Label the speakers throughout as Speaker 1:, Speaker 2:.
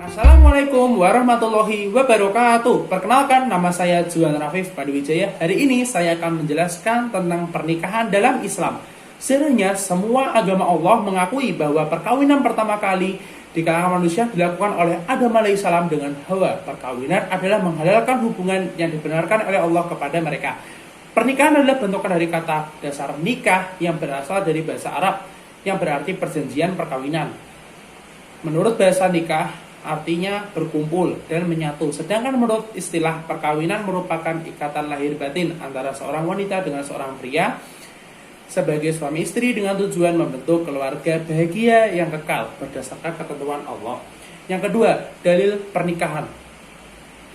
Speaker 1: Assalamualaikum warahmatullahi wabarakatuh. Perkenalkan, nama saya Juan Rafif Padiwijaya. Hari ini saya akan menjelaskan tentang pernikahan dalam Islam. Sebenarnya semua agama Allah mengakui bahwa perkawinan pertama kali di kalangan manusia dilakukan oleh Adam alaihissalam dengan Hawa. Perkawinan adalah menghalalkan hubungan yang dibenarkan oleh Allah kepada mereka. Pernikahan adalah bentukan dari kata dasar nikah yang berasal dari bahasa Arab yang berarti perjanjian perkawinan. Menurut bahasa nikah artinya berkumpul dan menyatu. Sedangkan menurut istilah perkawinan merupakan ikatan lahir batin antara seorang wanita dengan seorang pria sebagai suami istri dengan tujuan membentuk keluarga bahagia yang kekal berdasarkan ketentuan Allah. Yang kedua, dalil pernikahan.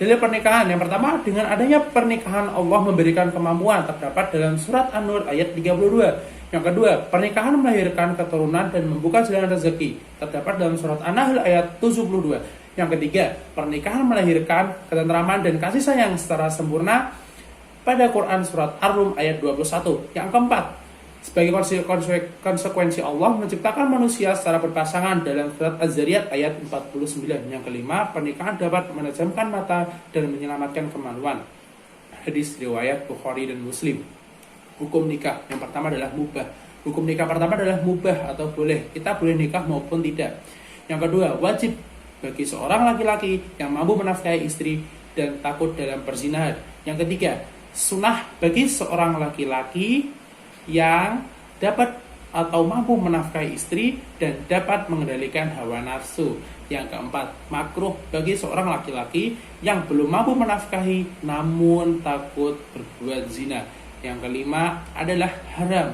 Speaker 1: Dalil pernikahan yang pertama, dengan adanya pernikahan Allah memberikan kemampuan terdapat dalam surat An-Nur ayat 32. Yang kedua, pernikahan melahirkan keturunan dan membuka jalan rezeki terdapat dalam surat An-Nahl ayat 72. Yang ketiga, pernikahan melahirkan ketentraman dan kasih sayang secara sempurna pada Quran surat Ar-Rum ayat 21. Yang keempat, sebagai konsekuensi Allah menciptakan manusia secara berpasangan dalam surat Az-Zariyat ayat 49. Yang kelima, pernikahan dapat menajamkan mata dan menyelamatkan kemaluan. Hadis riwayat Bukhari dan Muslim. Hukum nikah yang pertama adalah mubah. Hukum nikah pertama adalah mubah atau boleh. Kita boleh nikah maupun tidak. Yang kedua, wajib bagi seorang laki-laki yang mampu menafkahi istri dan takut dalam perzinahan. Yang ketiga, sunnah bagi seorang laki-laki yang dapat atau mampu menafkahi istri dan dapat mengendalikan hawa nafsu. Yang keempat, makruh bagi seorang laki-laki yang belum mampu menafkahi namun takut berbuat zina. Yang kelima adalah haram.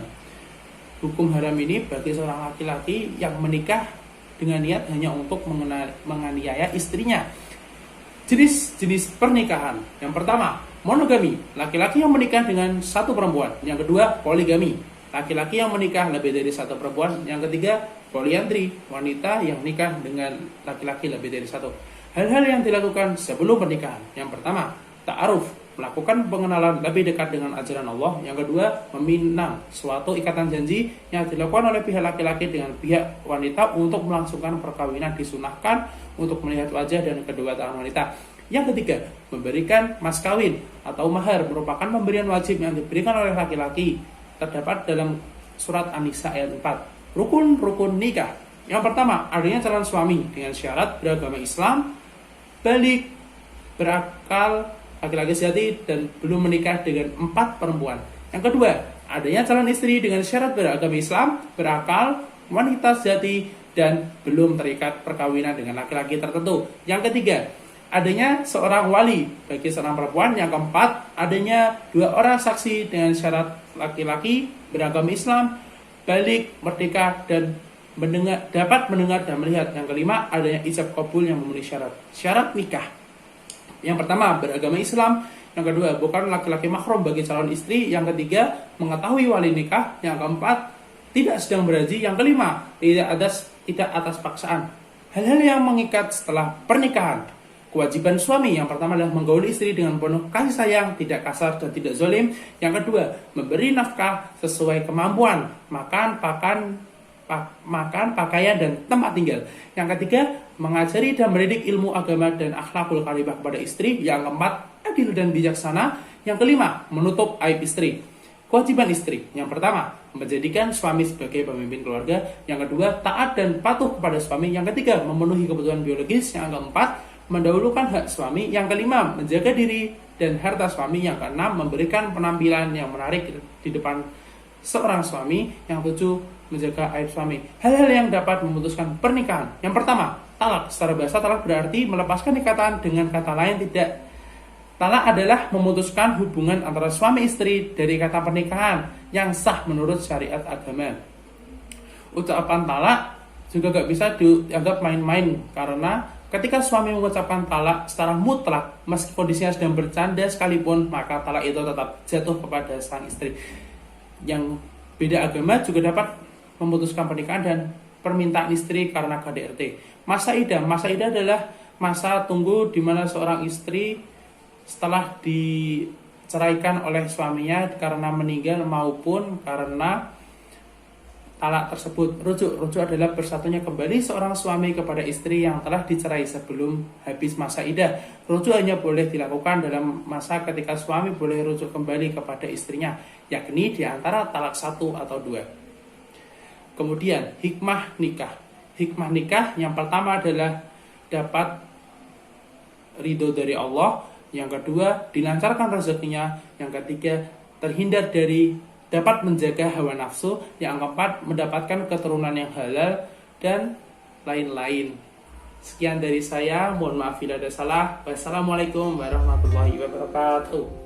Speaker 1: Hukum haram ini bagi seorang laki-laki yang menikah dengan niat hanya untuk menganiaya istrinya. Jenis-jenis pernikahan. Yang pertama, monogami, laki-laki yang menikah dengan satu perempuan. Yang kedua, poligami, laki-laki yang menikah lebih dari satu perempuan. Yang ketiga, poliandri, wanita yang nikah dengan laki-laki lebih dari satu. Hal-hal yang dilakukan sebelum pernikahan. Yang pertama, ta'aruf, melakukan pengenalan lebih dekat dengan ajaran Allah. Yang kedua, meminang suatu ikatan janji yang dilakukan oleh pihak laki-laki dengan pihak wanita untuk melangsungkan perkawinan. Disunahkan untuk melihat wajah dan kedua tangan wanita. Yang ketiga, memberikan mas kawin atau mahar merupakan pemberian wajib yang diberikan oleh laki-laki. Terdapat dalam surat An-Nisa ayat 4. Rukun-rukun nikah. Yang pertama, adanya calon suami dengan syarat beragama Islam, balik, berakal, laki-laki sejati dan belum menikah dengan 4 perempuan. Yang kedua, adanya calon istri dengan syarat beragama Islam, berakal, wanita sejati dan belum terikat perkawinan dengan laki-laki tertentu. Yang ketiga, adanya seorang wali bagi seorang perempuan. Yang keempat, adanya 2 orang saksi dengan syarat laki-laki beragama Islam, balik, merdeka dan dapat mendengar dan melihat. Yang kelima, adanya ijab kabul yang memenuhi syarat nikah. Yang pertama, beragama Islam. Yang kedua, bukan laki-laki mahram bagi calon istri. Yang ketiga, mengetahui wali nikah. Yang keempat, tidak sedang berhaji. Yang kelima, tidak atas paksaan. Hal-hal yang mengikat setelah pernikahan. Kewajiban suami yang pertama adalah menggauli istri dengan penuh kasih sayang, tidak kasar dan tidak zalim. Yang kedua, memberi nafkah sesuai kemampuan, makan, pakaian dan tempat tinggal. Yang ketiga, mengajari dan mendidik ilmu agama dan akhlakul karimah kepada istri. Yang keempat, adil dan bijaksana. Yang kelima, menutup aib istri. Kewajiban istri. Yang pertama, menjadikan suami sebagai pemimpin keluarga. Yang kedua, taat dan patuh kepada suami. Yang ketiga, memenuhi kebutuhan biologis. Yang keempat, mendahulukan hak suami. Yang kelima, menjaga diri dan harta suami. Yang keenam, memberikan penampilan yang menarik di depan seorang suami. Yang tujuh, menjaga aib suami. Hal-hal yang dapat memutuskan pernikahan. Yang pertama, talak. Secara bahasa, talak berarti melepaskan ikatan. Dengan kata lain, tidak. Talak adalah memutuskan hubungan antara suami istri dari kata pernikahan yang sah menurut syariat agama. Ucapan talak juga gak bisa dianggap main-main, karena ketika suami mengucapkan talak secara mutlak, meski kondisinya sedang bercanda sekalipun, maka talak itu tetap jatuh kepada sang istri. Yang beda agama juga dapat memutuskan pernikahan dan permintaan istri karena KDRT. Masa idah adalah masa tunggu di mana seorang istri setelah diceraikan oleh suaminya karena meninggal maupun karena talak tersebut. Rujuk adalah bersatunya kembali seorang suami kepada istri yang telah dicerai sebelum habis masa iddah. Rujuk hanya boleh dilakukan dalam masa ketika suami boleh rujuk kembali kepada istrinya, yakni di antara talak 1 atau 2. Kemudian hikmah nikah. Hikmah nikah yang pertama adalah dapat ridho dari Allah, yang kedua dilancarkan rezekinya, yang ketiga terhindar dari dapat menjaga hawa nafsu, yang keempat mendapatkan keturunan yang halal, dan lain-lain. Sekian dari saya, mohon maaf bila ada salah. Wassalamualaikum warahmatullahi wabarakatuh.